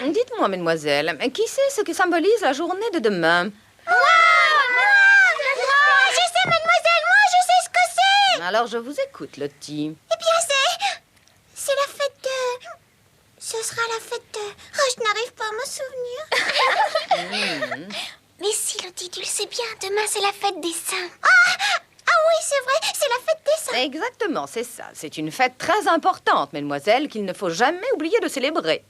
Dites-moi, mademoiselle, qui sait ce que symbolise la journée de demain? Moi, je sais, mademoiselle, moi, je sais ce que c'est. Alors, je vous écoute, Lottie. Eh bien, c'est la fête de... Ce sera la fête de... Oh, je n'arrive pas à me souvenir. Mais si, Lottie, tu le sais bien, demain, c'est la fête des saints. Ah oui, c'est vrai, c'est la fête des saints. Exactement, c'est ça. C'est une fête très importante, mademoiselle, qu'il ne faut jamais oublier de célébrer.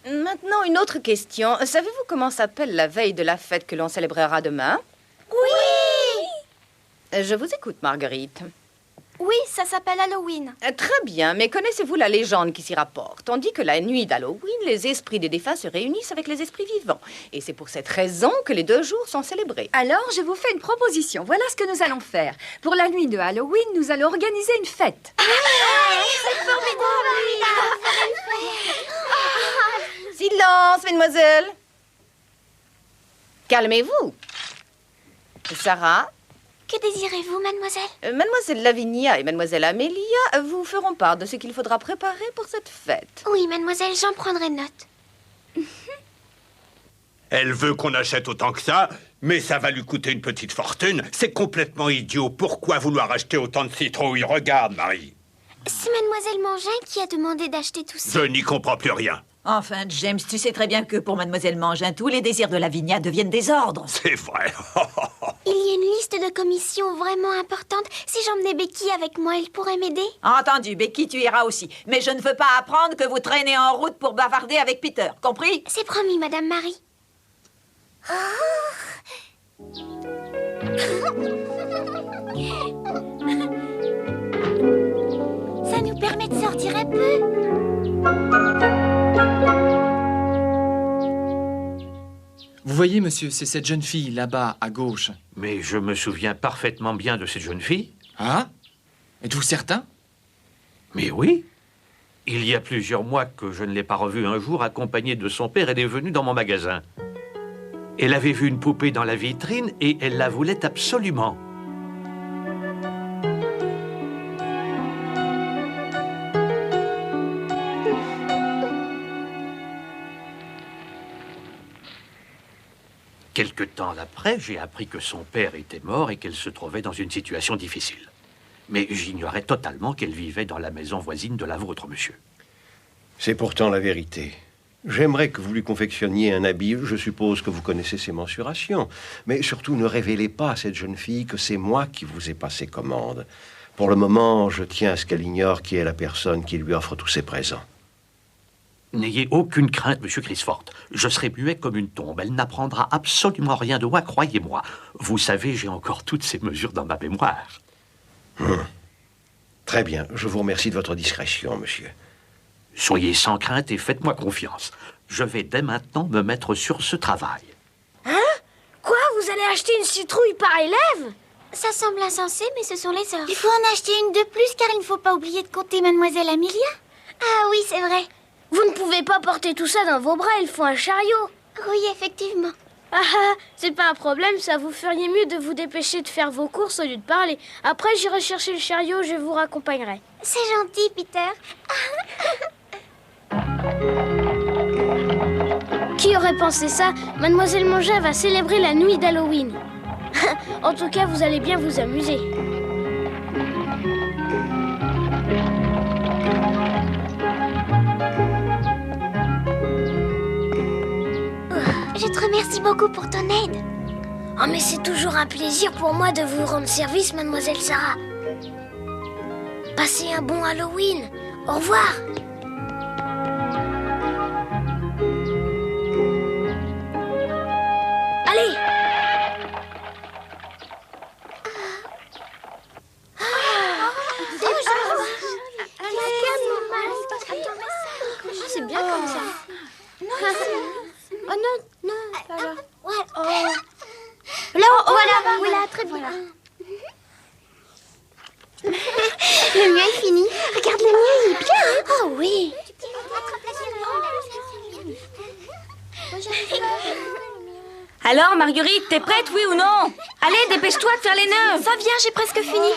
Maintenant, une autre question. Savez-vous comment s'appelle la veille de la fête que l'on célébrera demain? Oui! Je vous écoute, Marguerite. Oui, ça s'appelle Halloween. Très bien, mais connaissez-vous la légende qui s'y rapporte? On dit que la nuit d'Halloween, les esprits des défunts se réunissent avec les esprits vivants. Et c'est pour cette raison que les 2 jours sont célébrés. Alors, je vous fais une proposition. Voilà ce que nous allons faire. Pour la nuit de Halloween, nous allons organiser une fête. C'est formidable! Silence, mesdemoiselles. Calmez-vous. Sarah? Que désirez-vous, mademoiselle? Mademoiselle Lavinia et mademoiselle Amélia vous feront part de ce qu'il faudra préparer pour cette fête. Oui, mademoiselle, j'en prendrai note. Elle veut qu'on achète autant que ça, mais ça va lui coûter une petite fortune. C'est complètement idiot. Pourquoi vouloir acheter autant de citrouilles? Regarde, Marie. C'est mademoiselle Mangin qui a demandé d'acheter tout ça. Je n'y comprends plus rien. Enfin, James, tu sais très bien que pour mademoiselle Mangin, tous les désirs de Lavinia deviennent des ordres. C'est vrai. Il y a une liste de commissions vraiment importante. Si j'emmenais Becky avec moi, elle pourrait m'aider? Entendu, Becky, tu iras aussi. Mais je ne veux pas apprendre que vous traînez en route pour bavarder avec Peter. Compris? C'est promis, madame Marie. Ça nous permet de sortir un peu. Vous voyez, monsieur, c'est cette jeune fille, là-bas, à gauche. Mais je me souviens parfaitement bien de cette jeune fille. Ah? Êtes-vous certain? Mais oui. Il y a plusieurs mois que je ne l'ai pas revue un jour, accompagnée de son père, elle est venue dans mon magasin. Elle avait vu une poupée dans la vitrine et elle la voulait absolument. Quelque temps après, j'ai appris que son père était mort et qu'elle se trouvait dans une situation difficile. Mais j'ignorais totalement qu'elle vivait dans la maison voisine de la vôtre, monsieur. C'est pourtant la vérité. J'aimerais que vous lui confectionniez un habit. Je suppose que vous connaissez ses mensurations. Mais surtout, ne révélez pas à cette jeune fille que c'est moi qui vous ai passé commande. Pour le moment, je tiens à ce qu'elle ignore qui est la personne qui lui offre tous ses présents. N'ayez aucune crainte, monsieur Crisford. Je serai muet comme une tombe. Elle n'apprendra absolument rien de moi, croyez-moi. Vous savez, j'ai encore toutes ces mesures dans ma mémoire. Très bien. Je vous remercie de votre discrétion, monsieur. Soyez sans crainte et faites-moi confiance. Je vais dès maintenant me mettre sur ce travail. Hein? Quoi? Vous allez acheter une citrouille par élève? Ça semble insensé, mais ce sont les ordres. Il faut en acheter une de plus, car il ne faut pas oublier de compter mademoiselle Amelia. Ah oui, c'est vrai. Vous ne pouvez pas porter tout ça dans vos bras, il faut un chariot. Oui, effectivement. C'est pas un problème, ça vous feriez mieux de vous dépêcher de faire vos courses au lieu de parler. Après, j'irai chercher le chariot, je vous raccompagnerai. C'est gentil, Peter. Qui aurait pensé ça? Mademoiselle Mangin va célébrer la nuit d'Halloween. En tout cas, vous allez bien vous amuser. Je te remercie beaucoup pour ton aide. Oh, mais c'est toujours un plaisir pour moi de vous rendre service, Mademoiselle Sarah. Passez un bon Halloween. Au revoir. Allez. C'est bien comme ça. Oh non, non, pas là. Là, voilà, très bien. Le mien est fini. Regarde, le mien, il est bien. Oh oui. Alors, Marguerite, t'es prête, oui ou non? Allez, dépêche-toi de faire les nœuds. Ça vient, j'ai presque fini.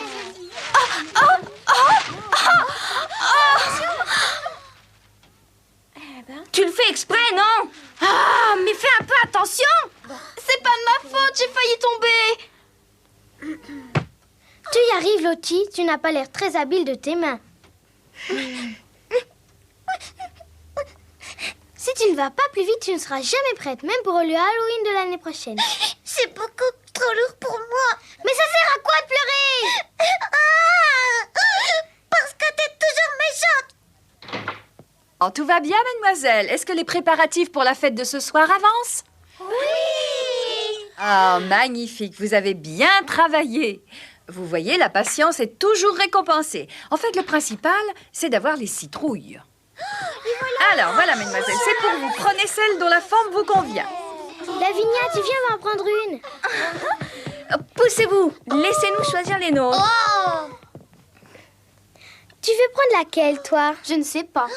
Tu le fais exprès, non? Ah, mais fais un peu attention. C'est pas de ma faute, j'ai failli tomber. Tu y arrives, Lottie. Tu n'as pas l'air très habile de tes mains. Si tu ne vas pas plus vite, tu ne seras jamais prête, même pour le Halloween de l'année prochaine. C'est beaucoup trop lourd pour moi. Mais ça sert à quoi de pleurer? Parce que t'es toujours méchante. Oh, tout va bien, mademoiselle. Est-ce que les préparatifs pour la fête de ce soir avancent? Oui. Ah, magnifique. Vous avez bien travaillé. Vous voyez, la patience est toujours récompensée. En fait, le principal, c'est d'avoir les citrouilles. Alors, voilà, mademoiselle, c'est pour vous. Prenez celle dont la forme vous convient. Lavinia, tu viens m'en prendre une. Poussez-vous. Laissez-nous choisir les nôtres. Tu veux prendre laquelle, toi? Je ne sais pas.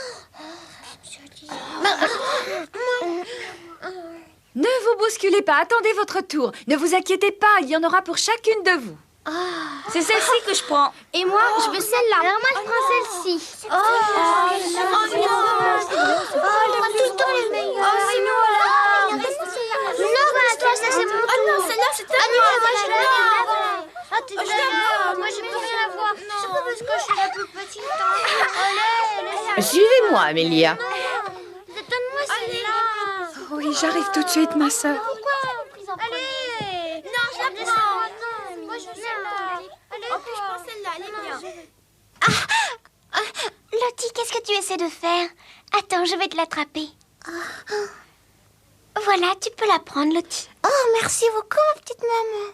Ne vous bousculez pas, attendez votre tour. Ne vous inquiétez pas, il y en aura pour chacune de vous. C'est celle-ci que je prends. Et moi, je veux celle-là. Alors moi, je prends celle-ci. Non, tout le temps les meilleurs. Non, toi, ça c'est mon tour. non, celle-là, c'est ta moi je peux rien avoir. C'est pas parce que je suis la plus petite. Suivez-moi, Amélia. Donne-moi celle-là. Oui, j'arrive tout de suite, ma sœur. Allez. Non, je la prends. Moi je veux celle-là. Allez, En plus, je prends celle-là, elle est bien. Lottie, qu'est-ce que tu essaies de faire? Attends, je vais te l'attraper. Voilà, tu peux la prendre, Lottie. Oh, merci beaucoup, ma petite maman.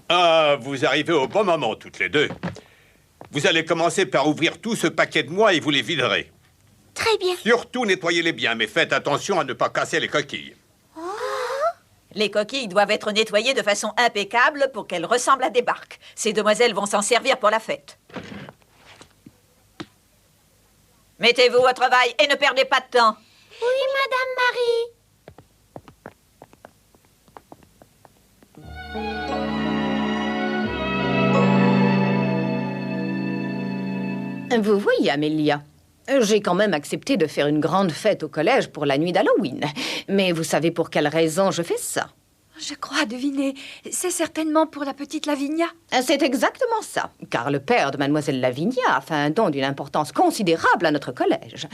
Ah, vous arrivez au bon moment, toutes les deux. Vous allez commencer par ouvrir tout ce paquet de noix et vous les viderez. Très bien. Surtout, nettoyez-les bien, mais faites attention à ne pas casser les coquilles. Les coquilles doivent être nettoyées de façon impeccable pour qu'elles ressemblent à des barques. Ces demoiselles vont s'en servir pour la fête. Mettez-vous au travail et ne perdez pas de temps. Oui, Madame Marie. Vous voyez, Amélia, j'ai quand même accepté de faire une grande fête au collège pour la nuit d'Halloween. Mais vous savez pour quelle raison je fais ça? Je crois deviner. C'est certainement pour la petite Lavinia. C'est exactement ça, car le père de mademoiselle Lavinia a fait un don d'une importance considérable à notre collège.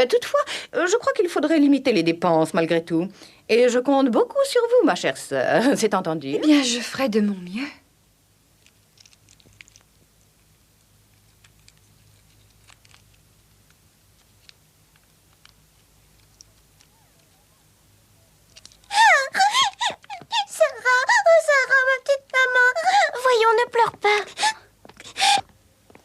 Toutefois, je crois qu'il faudrait limiter les dépenses malgré tout. Et je compte beaucoup sur vous, ma chère sœur. C'est entendu? Eh bien, je ferai de mon mieux. Sarah, ma petite maman. Voyons, ne pleure pas.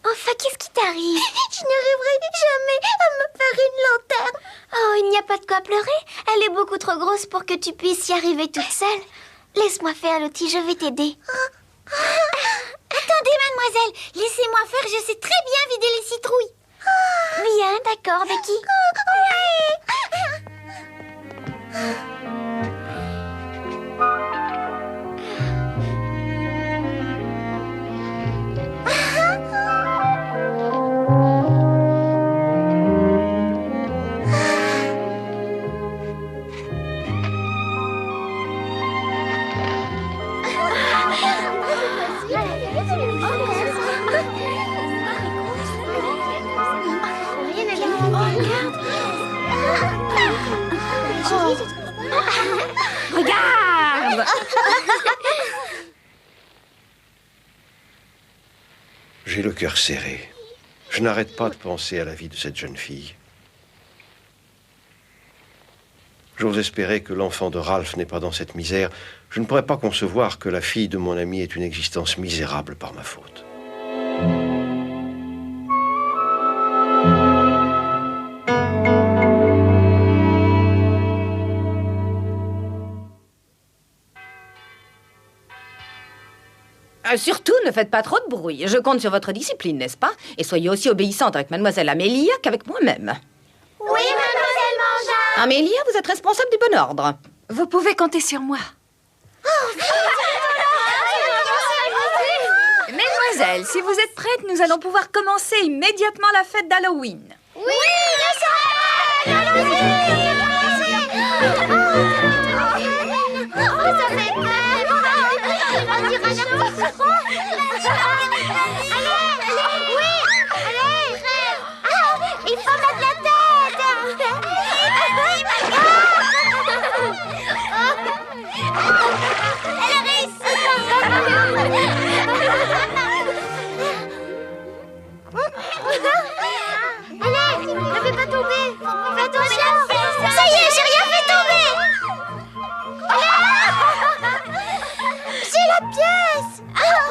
Enfin, qu'est-ce qui t'arrive? Je n'arriverai jamais à me faire une lanterne. Oh, il n'y a pas de quoi pleurer. Elle est beaucoup trop grosse pour que tu puisses y arriver toute seule. Laisse-moi faire, Lottie, je vais t'aider. Attendez, mademoiselle. Laissez-moi faire, je sais très bien vider les citrouilles. Bien, d'accord, Becky. Oui. J'ai le cœur serré. Je n'arrête pas de penser à la vie de cette jeune fille. J'ose espérer que l'enfant de Ralph n'est pas dans cette misère. Je ne pourrais pas concevoir que la fille de mon ami ait une existence misérable par ma faute. Surtout, ne faites pas trop de bruit. Je compte sur votre discipline, n'est-ce pas? Et soyez aussi obéissante avec mademoiselle Amélia qu'avec moi-même. Oui, mademoiselle Mangin. Amélia, vous êtes responsable du bon ordre. Vous pouvez compter sur moi. Mesdemoiselles, si vous êtes prêtes, nous allons pouvoir commencer immédiatement la fête d'Halloween. Oui, ça fait peur. On dirait un petit il faut mettre la tête. Elle a réussi. Allez, ne fais pas tomber. Fais attention. Ça y est, j'ai rien fait tomber. C'est la pièce. Bravo.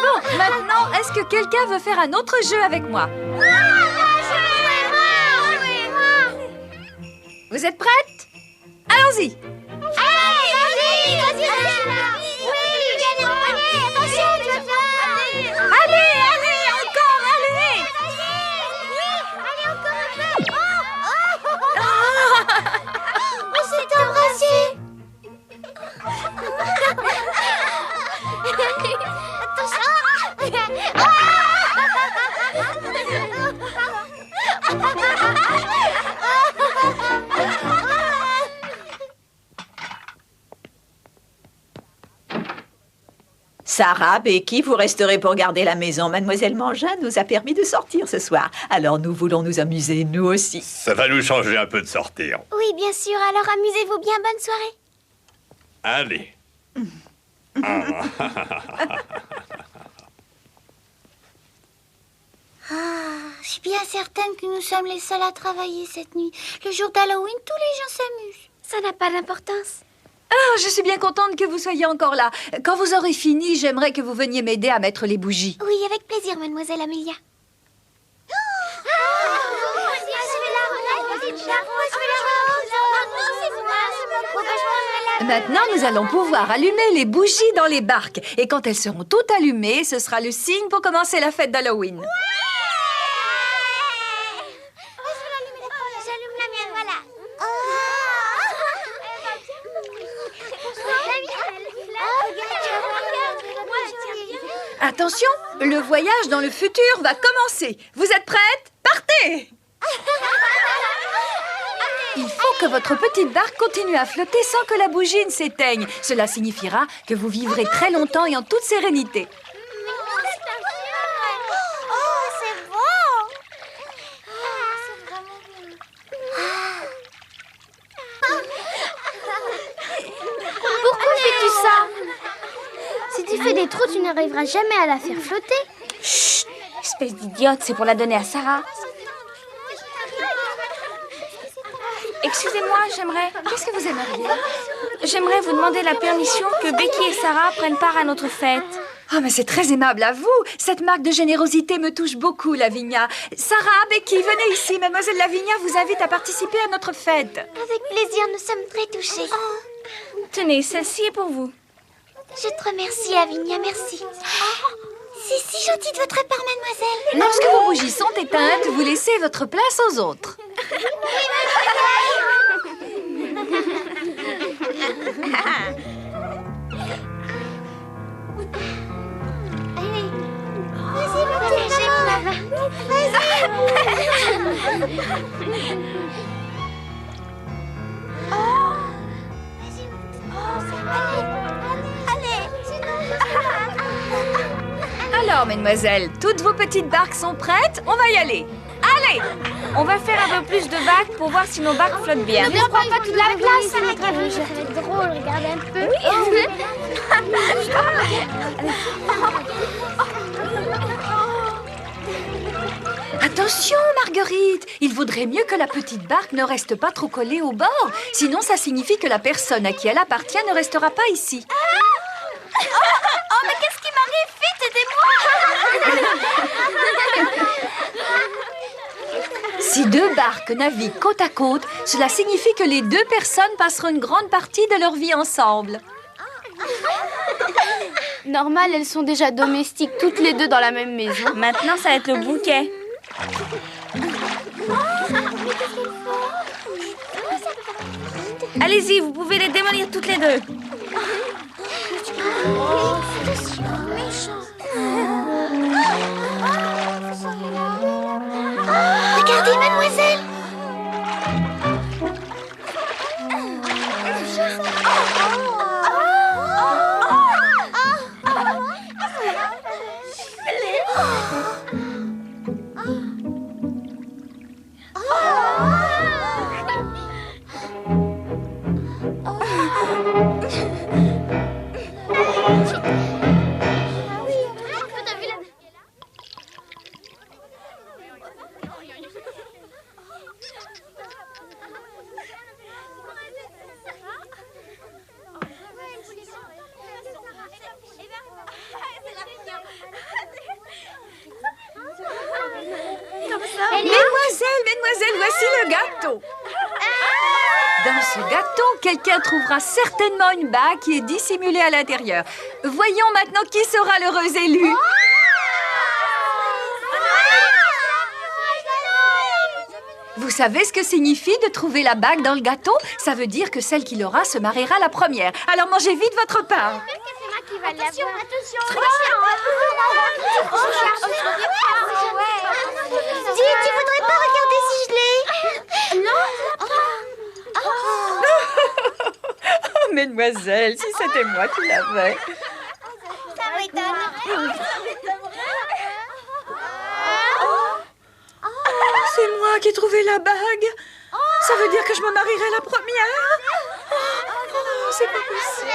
Bon, maintenant, est-ce que quelqu'un veut faire un autre jeu avec moi? Vous êtes prêtes? Allons-y! Allez, vas-y, oui, attention, tu vas faire. Allez, encore, allez! Allez, encore un peu. On s'est embrassés. Sarah, Becky, vous resterez pour garder la maison. Mademoiselle Mangin nous a permis de sortir ce soir. Alors nous voulons nous amuser, nous aussi. Ça va nous changer un peu de sortir. Oui, bien sûr. Alors amusez-vous bien. Bonne soirée. Allez. Je suis bien certaine que nous sommes les seuls à travailler cette nuit. Le jour d'Halloween, tous les gens s'amusent. Ça n'a pas d'importance. Ah, je suis bien contente que vous soyez encore là. Quand vous aurez fini, j'aimerais que vous veniez m'aider à mettre les bougies. Oui, avec plaisir, mademoiselle Amélia. Maintenant, nous allons pouvoir allumer les bougies dans les barques. Et quand elles seront toutes allumées, ce sera le signe pour commencer la fête d'Halloween. J'allume la mienne, voilà. Attention, le voyage dans le futur va commencer. Vous êtes prêtes? Partez! Il faut que votre petite barque continue à flotter sans que la bougie ne s'éteigne. Cela signifiera que vous vivrez très longtemps et en toute sérénité. Oh, c'est beau! C'est vraiment bien. Pourquoi fais-tu ça? Si tu fais des trous, tu n'arriveras jamais à la faire flotter. Chut! Espèce d'idiote, c'est pour la donner à Sarah. Excusez-moi, j'aimerais... Qu'est-ce que vous aimeriez? J'aimerais vous demander la permission que Becky et Sarah prennent part à notre fête. Ah, mais c'est très aimable à vous. Cette marque de générosité me touche beaucoup, Lavinia. Sarah, Becky, venez ici. Mademoiselle Lavinia vous invite à participer à notre fête. Avec plaisir, nous sommes très touchés. Tenez, celle-ci est pour vous. Je te remercie, Lavinia, merci. C'est si gentil de votre part, mademoiselle. Lorsque vos bougies sont éteintes, vous laissez votre place aux autres. Allez, vas-y, petite maman. Vas-y. Oh, vas-y, allez. Alors, mesdemoiselles, toutes vos petites barques sont prêtes? On va y aller. Allez! On va faire un peu plus de vagues pour voir si nos barques flottent bien. Ne prends pas toute la place, ça va être drôle, regarde un peu. Marguerite, il vaudrait mieux que la petite barque ne reste pas trop collée au bord. Sinon, ça signifie que la personne à qui elle appartient ne restera pas ici. Oh, mais qu'est-ce qui m'arrive? Vite, aidez-moi! Si deux barques naviguent côte à côte, cela signifie que les deux personnes passeront une grande partie de leur vie ensemble. Normal, elles sont déjà domestiques toutes les deux dans la même maison. Maintenant, ça va être le bouquet. Allez-y, vous pouvez les démolir toutes les deux. Regardez, mademoiselle! Mesdemoiselles, voici le gâteau. Dans ce gâteau, quelqu'un trouvera certainement une bague qui est dissimulée à l'intérieur. Voyons maintenant qui sera l'heureux élu. Vous savez ce que signifie de trouver la bague dans le gâteau? Ça veut dire que celle qui l'aura se mariera la première. Alors mangez vite votre pain. Attention, attention! Dis, tu voudrais pas regarder si je l'ai? Non. Oh, mesdemoiselles, si c'était moi qui l'avais. Ça m'étonnerait. C'est moi qui ai trouvé la bague. Ça veut dire que je me marierai la première. Oh, c'est pas possible.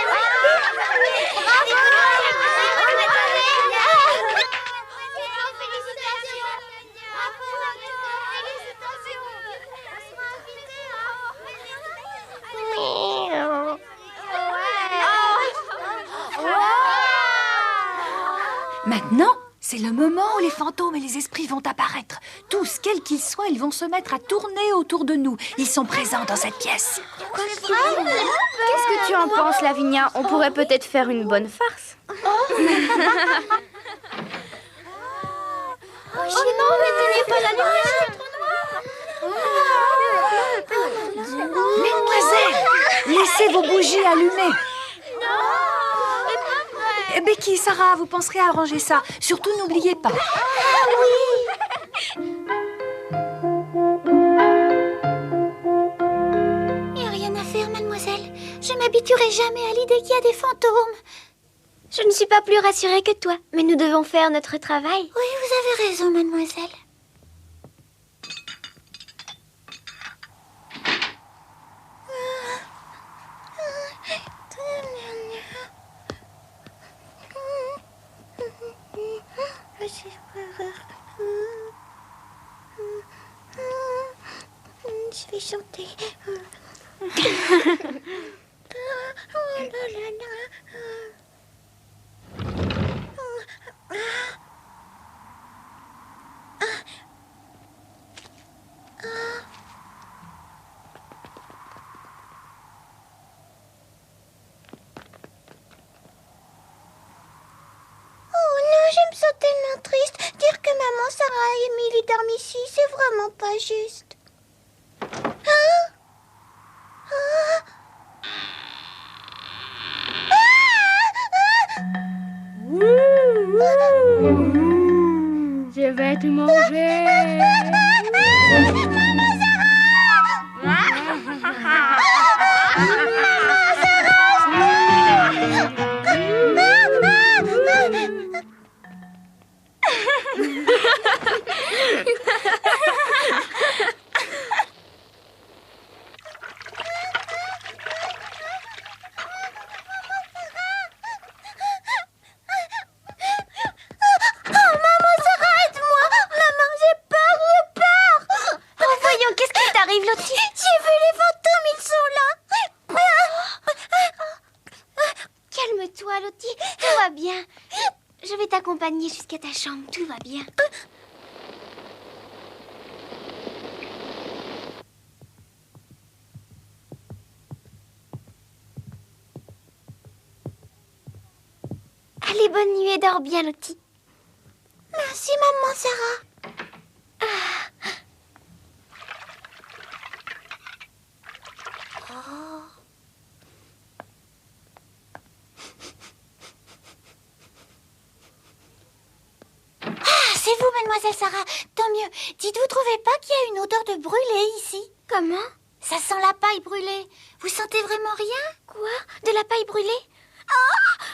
Maintenant, c'est le moment où les fantômes et les esprits vont apparaître. Tous, quels qu'ils soient, ils vont se mettre à tourner autour de nous. Ils sont présents dans cette pièce. Qu'est-ce que tu en penses, Lavinia? On pourrait peut-être faire une bonne farce. Oh non, mais tenez pas la lumière. Mesdemoiselles, laissez vos bougies allumées. Becky et Sarah, vous penserez à arranger ça. Surtout, n'oubliez pas. Ah oui. Il n'y a rien à faire, mademoiselle. Je m'habituerai jamais à l'idée qu'il y a des fantômes. Je ne suis pas plus rassurée que toi, mais nous devons faire notre travail. Oui, vous avez raison, mademoiselle. Je vais chanter. Je me sens tellement triste. Dire que maman, Sarah et Emily dorment ici, c'est vraiment pas juste. Je vais te manger. Oh, maman, Sarah, aide-moi. Maman, j'ai peur. Tout va bien. Je vais t'accompagner jusqu'à ta chambre. Tout va bien. Allez, bonne nuit et dors bien, Lottie. Merci, maman Sarah. C'est vous, mademoiselle Sarah. Tant mieux. Dites, vous trouvez pas qu'il y a une odeur de brûlé ici? Comment? Ça sent la paille brûlée. Vous sentez vraiment rien? Quoi? De la paille brûlée? Ah!